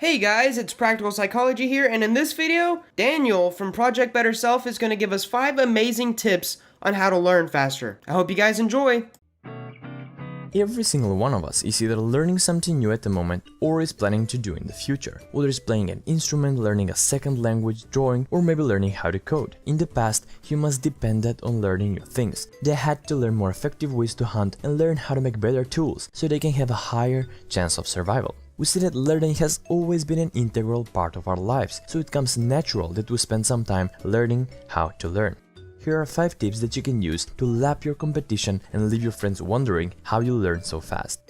Hey guys, it's Practical Psychology here, and in this video, Daniel from Project Better Self is going to give us 5 amazing tips on how to learn faster. I hope you guys enjoy! Every single one of us is either learning something new at the moment or is planning to do in the future. Whether it's playing an instrument, learning a second language, drawing, or maybe learning how to code. In the past, humans depended on learning new things. They had to learn more effective ways to hunt and learn how to make better tools so they can have a higher chance of survival. We see that learning has always been an integral part of our lives, so it comes natural that we spend some time learning how to learn. Here are 5 tips that you can use to lap your competition and leave your friends wondering how you learn so fast.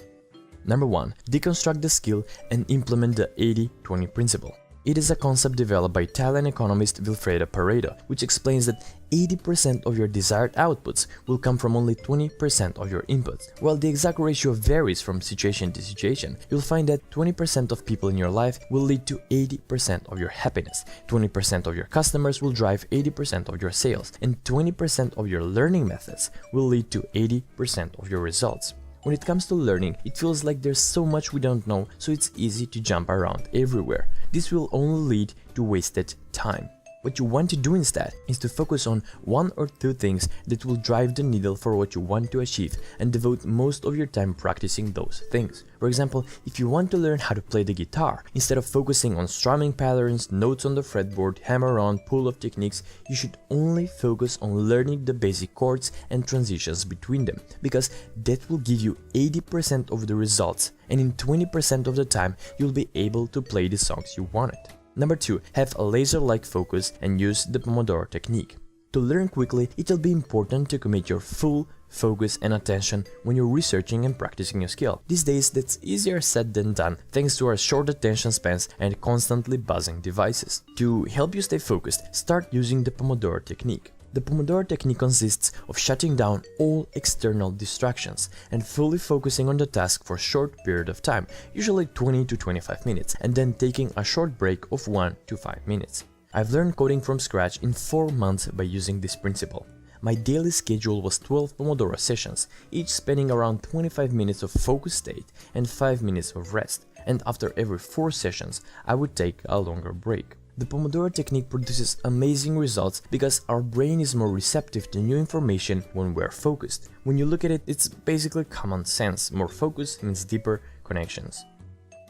Number 1. Deconstruct the skill and implement the 80-20 principle. It is a concept developed by Italian economist Vilfredo Pareto, which explains that 80% of your desired outputs will come from only 20% of your inputs. While the exact ratio varies from situation to situation, you'll find that 20% of people in your life will lead to 80% of your happiness, 20% of your customers will drive 80% of your sales, and 20% of your learning methods will lead to 80% of your results. When it comes to learning, it feels like there's so much we don't know, so it's easy to jump around everywhere. This will only lead to wasted time. What you want to do instead is to focus on 1 or 2 things that will drive the needle for what you want to achieve and devote most of your time practicing those things. For example, if you want to learn how to play the guitar, instead of focusing on strumming patterns, notes on the fretboard, hammer-on, pull-off techniques, you should only focus on learning the basic chords and transitions between them, because that will give you 80% of the results, and in 20% of the time, you'll be able to play the songs you wanted. Number 2. Have a laser-like focus and use the Pomodoro technique. To learn quickly, it'll be important to commit your full focus and attention when you're researching and practicing a skill. These days, that's easier said than done thanks to our short attention spans and constantly buzzing devices. To help you stay focused, start using the Pomodoro technique. The Pomodoro technique consists of shutting down all external distractions and fully focusing on the task for a short period of time, usually 20 to 25 minutes, and then taking a short break of 1 to 5 minutes. I've learned coding from scratch in 4 months by using this principle. My daily schedule was 12 Pomodoro sessions, each spending around 25 minutes of focus state and 5 minutes of rest, and after every 4 sessions, I would take a longer break. The Pomodoro technique produces amazing results because our brain is more receptive to new information when we're focused. When you look at it, it's basically common sense. More focus means deeper connections.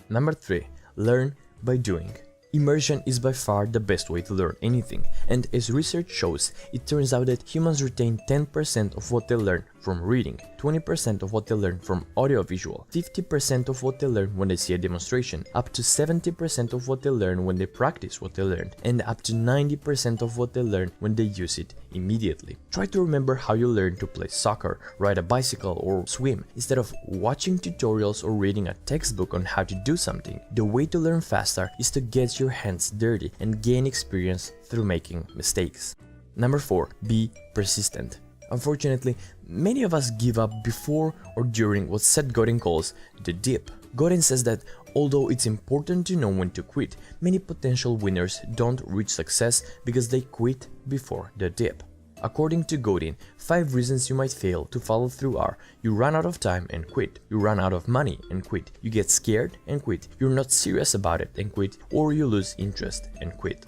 Number 3. Learn by doing. Immersion is by far the best way to learn anything, and as research shows, it turns out that humans retain 10% of what they learn from reading, 20% of what they learn from audiovisual, 50% of what they learn when they see a demonstration, up to 70% of what they learn when they practice what they learned, and up to 90% of what they learn when they use it immediately. Try to remember how you learned to play soccer, ride a bicycle, or swim. Instead of watching tutorials or reading a textbook on how to do something, the way to learn faster is to get your hands dirty and gain experience through making mistakes. Number 4. Be persistent. Unfortunately, many of us give up before or during what Seth Godin calls the dip. Godin says that although it's important to know when to quit, many potential winners don't reach success because they quit before the dip. According to Godin, 5 reasons you might fail to follow through are: you run out of time and quit, you run out of money and quit, you get scared and quit, you're not serious about it and quit, or you lose interest and quit.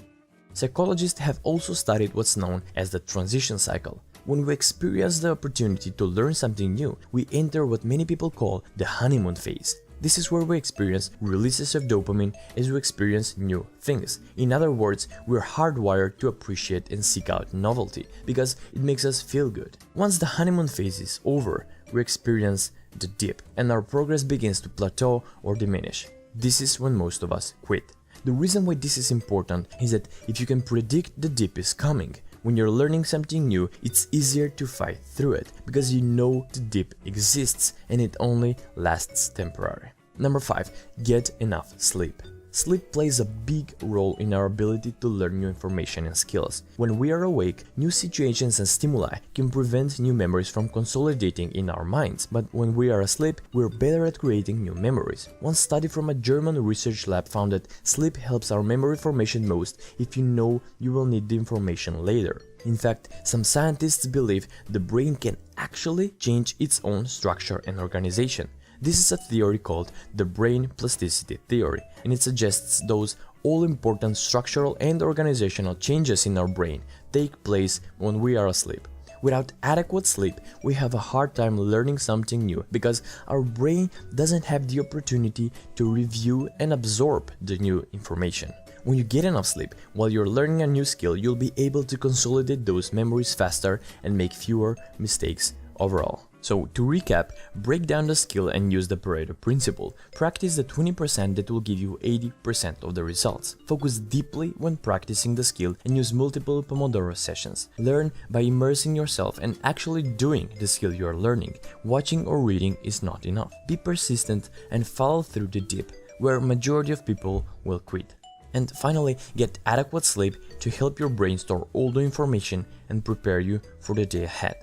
Psychologists have also studied what's known as the transition cycle. When we experience the opportunity to learn something new, we enter what many people call the honeymoon phase. This is where we experience releases of dopamine as we experience new things. In other words, we're hardwired to appreciate and seek out novelty because it makes us feel good. Once the honeymoon phase is over, we experience the dip and our progress begins to plateau or diminish. This is when most of us quit. The reason why this is important is that if you can predict the dip is coming, when you're learning something new, it's easier to fight through it because you know the dip exists and it only lasts temporary. Number 5. Get enough sleep. Sleep plays a big role in our ability to learn new information and skills. When we are awake, new situations and stimuli can prevent new memories from consolidating in our minds, but when we are asleep, we're better at creating new memories. One study from a German research lab found that sleep helps our memory formation most if you know you will need the information later. In fact, some scientists believe the brain can actually change its own structure and organization. This is a theory called the brain plasticity theory, and it suggests those all-important structural and organizational changes in our brain take place when we are asleep. Without adequate sleep, we have a hard time learning something new because our brain doesn't have the opportunity to review and absorb the new information. When you get enough sleep while you're learning a new skill, you'll be able to consolidate those memories faster and make fewer mistakes overall. So to recap, break down the skill and use the Pareto principle. Practice the 20% that will give you 80% of the results. Focus deeply when practicing the skill and use multiple Pomodoro sessions. Learn by immersing yourself and actually doing the skill you are learning. Watching or reading is not enough. Be persistent and follow through the dip, where majority of people will quit. And finally, get adequate sleep to help your brain store all the information and prepare you for the day ahead.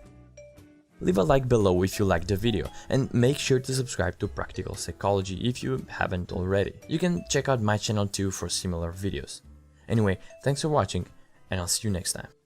Leave a like below if you liked the video, and make sure to subscribe to Practical Psychology if you haven't already. You can check out my channel too for similar videos. Anyway, thanks for watching, and I'll see you next time.